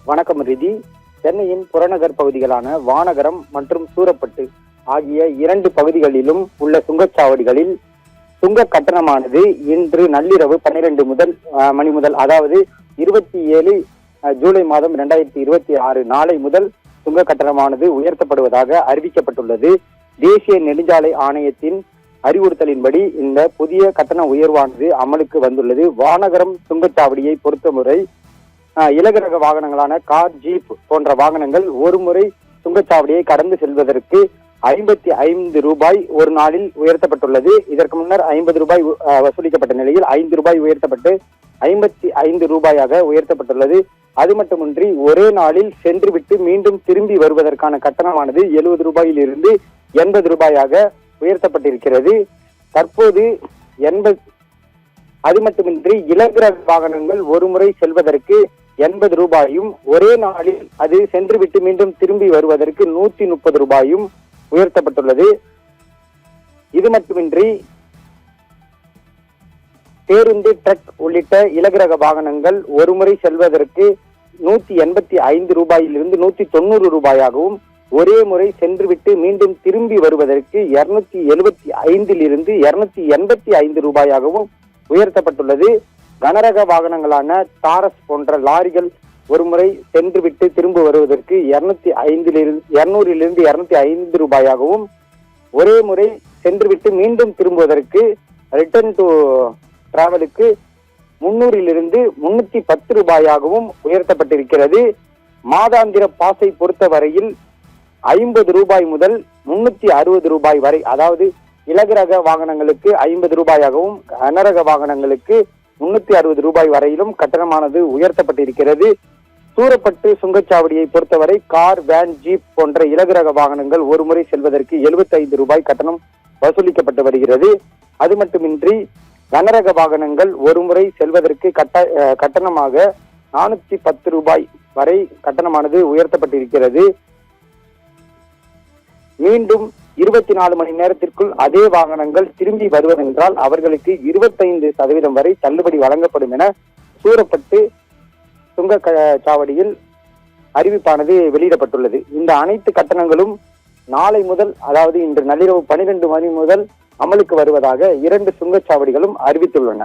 வணக்கம் ரிதி. சென்னையின் புறநகர் பகுதிகளான வானகரம் மற்றும் சூரப்பட்டு ஆகிய 2 பகுதிகளிலும் உள்ள சுங்கச்சாவடிகளில் சுங்க கட்டணமானது இன்று நள்ளிரவு 12 மணி முதல், அதாவது 27 ஜூலை மாதம் 2026 நாளை முதல் சுங்க கட்டணமானது உயர்த்தப்படுவதாக அறிவிக்கப்பட்டுள்ளது. தேசிய நெடுஞ்சாலை ஆணையத்தின் அறிவுறுத்தலின்படி இந்த புதிய கட்டண உயர்வானது அமலுக்கு வந்துள்ளது. வானகரம் சுங்கச்சாவடியை பொறுத்தமுறை இலகுரக வாகனங்களான கார், ஜீப் போன்ற வாகனங்கள் ஒரு முறை சுங்கச்சாவடியை கடந்து செல்வதற்கு 55 ரூபாய் ஒரு நாளில் உயர்த்தப்பட்டுள்ளது. இதற்கு முன்னர் 50 ரூபாய் வசூலிக்கப்பட்ட நிலையில் 5 ரூபாய் உயர்த்தப்பட்டு 55 ரூபாயாக உயர்த்தப்பட்டுள்ளது. அது மட்டுமின்றி ஒரே நாளில் சென்றுவிட்டு மீண்டும் திரும்பி வருவதற்கான கட்டணமானது 70 ரூபாயிலிருந்து 80 ரூபாயாக உயர்த்தப்பட்டிருக்கிறது. தற்போது அது மட்டுமின்றி இலகுரக வாகனங்கள் ஒரு முறை செல்வதற்கு 80 ரூபாயும், ஒரே நாளில் அது சென்றுவிட்டு மீண்டும் திரும்பி வருவதற்கு 130 ரூபாயும் உயர்த்தப்பட்டுள்ளது. இது மட்டுமின்றி பேருந்து, ட்ரக் உள்ளிட்ட இலகுரக வாகனங்கள் ஒரு முறை செல்வதற்கு 185 ரூபாயிலிருந்து 190 ரூபாயாகவும், ஒரே முறை சென்றுவிட்டு மீண்டும் திரும்பி வருவதற்கு 275 285 ரூபாயாகவும் உயர்த்தப்பட்டுள்ளது. கனரக வாகனங்களான டாரஸ் போன்ற லாரிகள் ஒரு முறை சென்றுவிட்டு திரும்ப வருவதற்கு 200 205 ரூபாயாகவும், ஒரே முறை சென்றுவிட்டு மீண்டும் திரும்புவதற்கு ரிட்டர்ன் டு டிராவலுக்கு 300 310 ரூபாயாகவும் உயர்த்தப்பட்டிருக்கிறது. மாதாந்திர பாஸை பொறுத்தவரையில் 50 ரூபாய் முதல் 360 ரூபாய் வரை, அதாவது இலகுரக வாகனங்களுக்கு 50 ரூபாயாகவும் கனரக வாகனங்களுக்கு 360 ரூபாய் வரையிலும் கட்டணமானது உயர்த்தப்பட்டிருக்கிறது. சூரப்பட்டு சுங்கச்சாவடியை பொறுத்தவரை கார், வேன், ஜீப் போன்ற இலகுரக வாகனங்கள் ஒரு முறை செல்வதற்கு 75 ரூபாய் கட்டணம் வசூலிக்கப்பட்டு வருகிறது. அது மட்டுமின்றி கனரக வாகனங்கள் ஒரு முறை செல்வதற்கு கட்டணமாக 410 ரூபாய் வரை கட்டணமானது உயர்த்தப்பட்டிருக்கிறது. மீண்டும் 24 மணி நேரத்திற்குள் அதே வாகனங்கள் திரும்பி வருவதென்றால் அவர்களுக்கு 25% வரை தள்ளுபடி வழங்கப்படும் என சூரப்பட்டு சுங்கச்சாவடியில் அறிவிப்பானது வெளியிடப்பட்டுள்ளது. இந்த அனைத்து கட்டணங்களும் நாளை முதல், அதாவது இன்று நள்ளிரவு 12 மணி முதல் அமலுக்கு வருவதாக 2 சுங்கச்சாவடிகளும் அறிவித்துள்ளன.